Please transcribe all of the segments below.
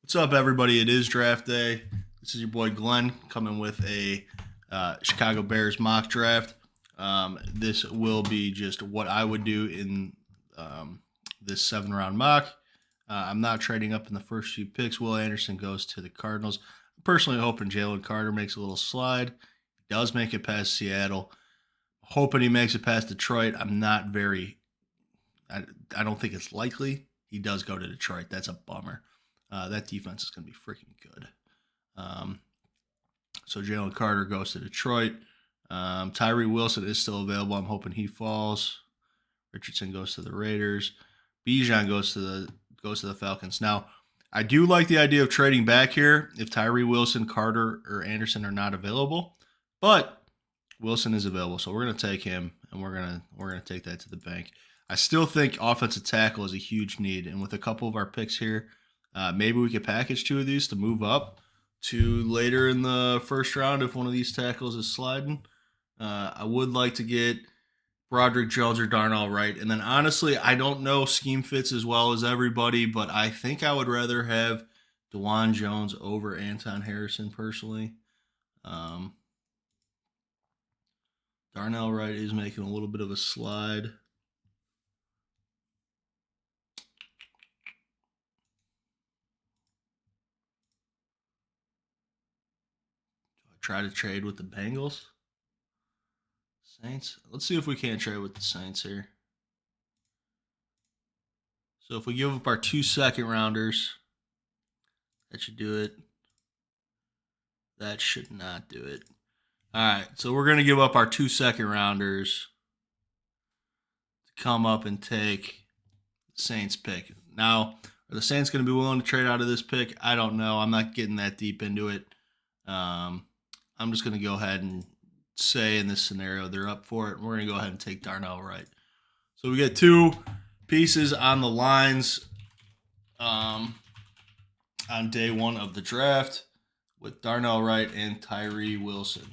What's up, everybody? It is draft day. This is your boy Glenn coming with a Chicago Bears mock draft. This will be just what I would do in this 7 round mock. I'm not trading up in the first few picks. Will Anderson goes to the Cardinals. I'm personally hoping Jalen Carter makes a little slide. He does make it past Seattle. Hoping he makes it past Detroit. I'm not very. I don't think it's likely. He does go to Detroit. That's a bummer. That defense is going to be freaking good. Um, so Jalen Carter goes to Detroit. Tyree Wilson is still available. I'm hoping he falls. Richardson goes to the Raiders. Bijan goes to the Falcons. Now, I do like the idea of trading back here if Tyree Wilson, Carter, or Anderson are not available, but Wilson is available, so we're going to take him and we're gonna take that to the bank. I still think offensive tackle is a huge need, and with a couple of our picks here, maybe we could package two of these to move up to later in the first round if one of these tackles is sliding. I would like to get Broderick Jones or Darnell Wright. And then honestly, I don't know scheme fits as well as everybody, but I think I would rather have Dewan Jones over Anton Harrison personally. Um, Darnell Wright is making a little bit of a slide. Try to trade with the Bengals. Saints. Let's see if we can't trade with the Saints here. So if we give up our 2 second rounders, that should do it. That should not do it. All right, so we're going to give up our 2 second rounders to come up and take the Saints pick. Now, are the Saints going to be willing to trade out of this pick? I don't know. I'm not getting that deep into it. I'm just going to go ahead and say in this scenario they're up for it. We're going to go ahead and take Darnell Wright. So we get two pieces on the lines on day one of the draft with Darnell Wright and Tyree Wilson.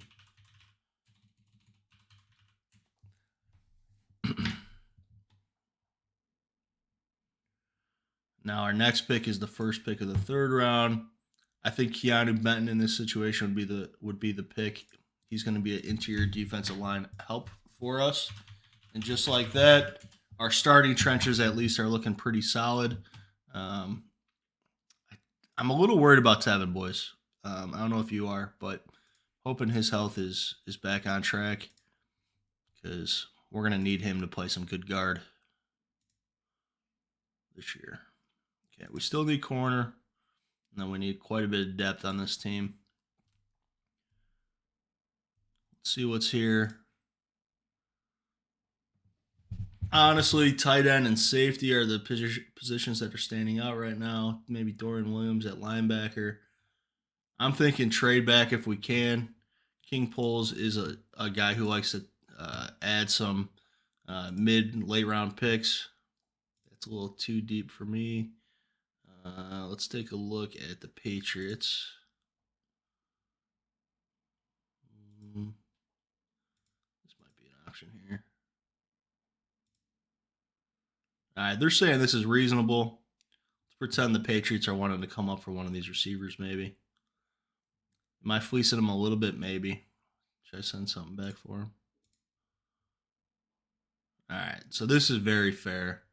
Now our next pick is the first pick of the 3rd round. I think Keanu Benton in this situation would be the pick. He's going to be an interior defensive line help for us. And just like that, our starting trenches at least are looking pretty solid. I'm a little worried about Tevin, boys. I don't know if you are, but hoping his health is back on track because we're going to need him to play some good guard this year. Okay, we still need corner, and then we need quite a bit of depth on this team. Let's see what's here. Honestly, tight end and safety are the positions that are standing out right now. Maybe Dorian Williams at linebacker. I'm thinking trade back if we can. King Poles is a guy who likes to add some late round picks. That's a little too deep for me. Let's take a look at the Patriots. This might be an option here. All right, they're saying this is reasonable. Let's pretend the Patriots are wanting to come up for one of these receivers, maybe. Am I fleecing them a little bit? Maybe. Should I send something back for him? All right, so this is very fair.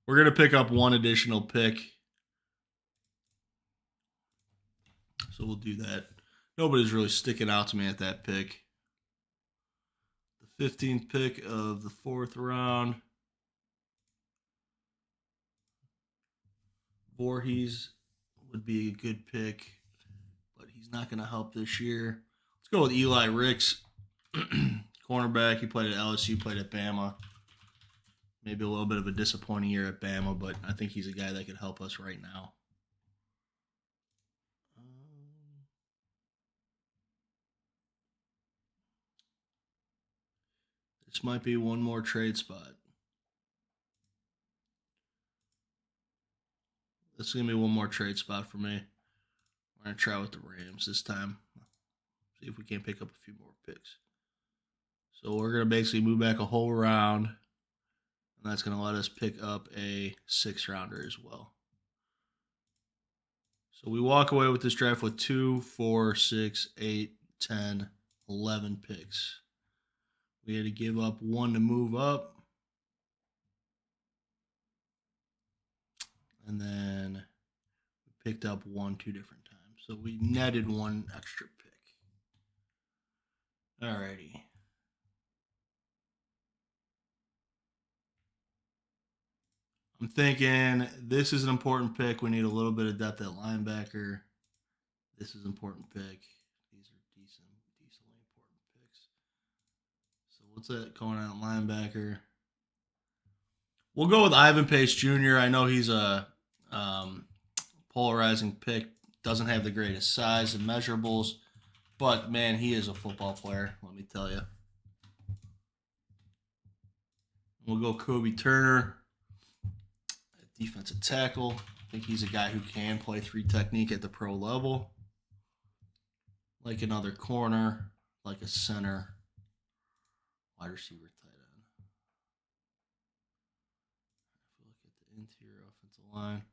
We're going to pick up one additional pick. So we'll do that. Nobody's really sticking out to me at that pick. The 15th pick of the 4th round. Voorhees would be a good pick, but he's not going to help this year. Let's go with Eli Ricks, cornerback. He played at LSU, played at Bama. Maybe a little bit of a disappointing year at Bama, but I think he's a guy that could help us right now. This might be one more trade spot. This is going to be one more trade spot for me. We're going to try with the Rams this time. See if we can't pick up a few more picks. So we're going to basically move back a whole round. And that's going to let us pick up a 6th rounder as well. So we walk away with this draft with 2, 4, 6, 8, 10, 11 picks. We had to give up 1 to move up. And then we picked up 1 2 different times. So we netted 1 extra pick. Alrighty. I'm thinking this is an important pick. We need a little bit of depth at linebacker. This is an important pick. These are decently important picks. So what's that going on at linebacker? We'll go with Ivan Pace Jr. I know he's a polarizing pick. Doesn't have the greatest size and measurables, but man, he is a football player. Let me tell you. We'll go Kobe Turner, defensive tackle. I think he's a guy who can play 3 technique at the pro level. Like another corner, like a center, wide receiver, tight end. If we look at the interior offensive line,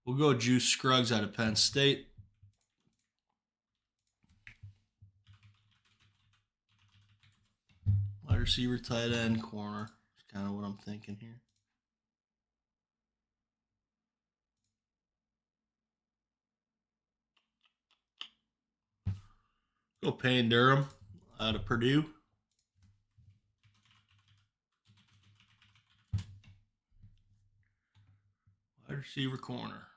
we'll go Juice Scruggs out of Penn State. Wide receiver, tight end, corner. That's kind of what I'm thinking here. Go Payne Durham out of Purdue. Wide receiver, corner.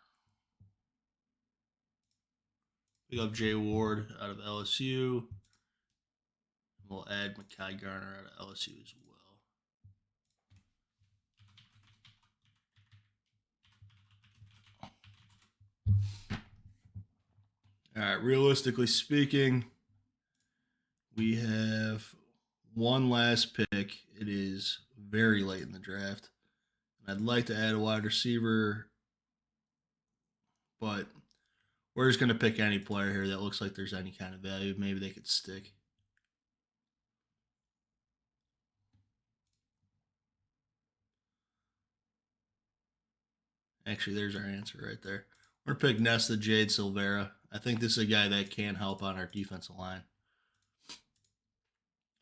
Pick up Jay Ward out of LSU. We'll add Mekhi Garner out of LSU as well. All right, realistically speaking, we have 1 last pick. It is very late in the draft. I'd like to add a wide receiver, but we're just going to pick any player here that looks like there's any kind of value. Maybe they could stick. Actually, there's our answer right there. We're going to pick Nesta Jade Silvera. I think this is a guy that can help on our defensive line.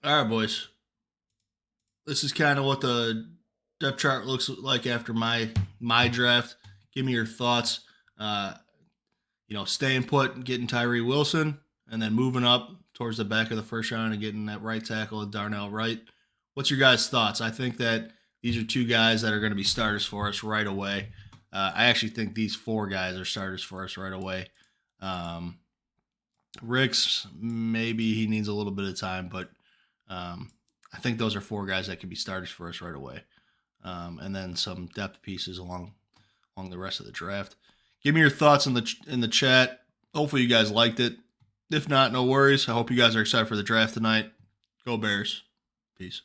All right, boys. This is kind of what the depth chart looks like after my draft. Give me your thoughts. Staying put and getting Tyree Wilson, and then moving up towards the back of the first round and getting that right tackle, Darnell Wright. What's your guys' thoughts? I think that these are 2 guys that are going to be starters for us right away. I actually think these 4 guys are starters for us right away. Ricks, maybe he needs a little bit of time, but I think those are 4 guys that can be starters for us right away. And then some depth pieces along the rest of the draft. Give me your thoughts in the chat. Hopefully you guys liked it. If not, no worries. I hope you guys are excited for the draft tonight. Go Bears. Peace.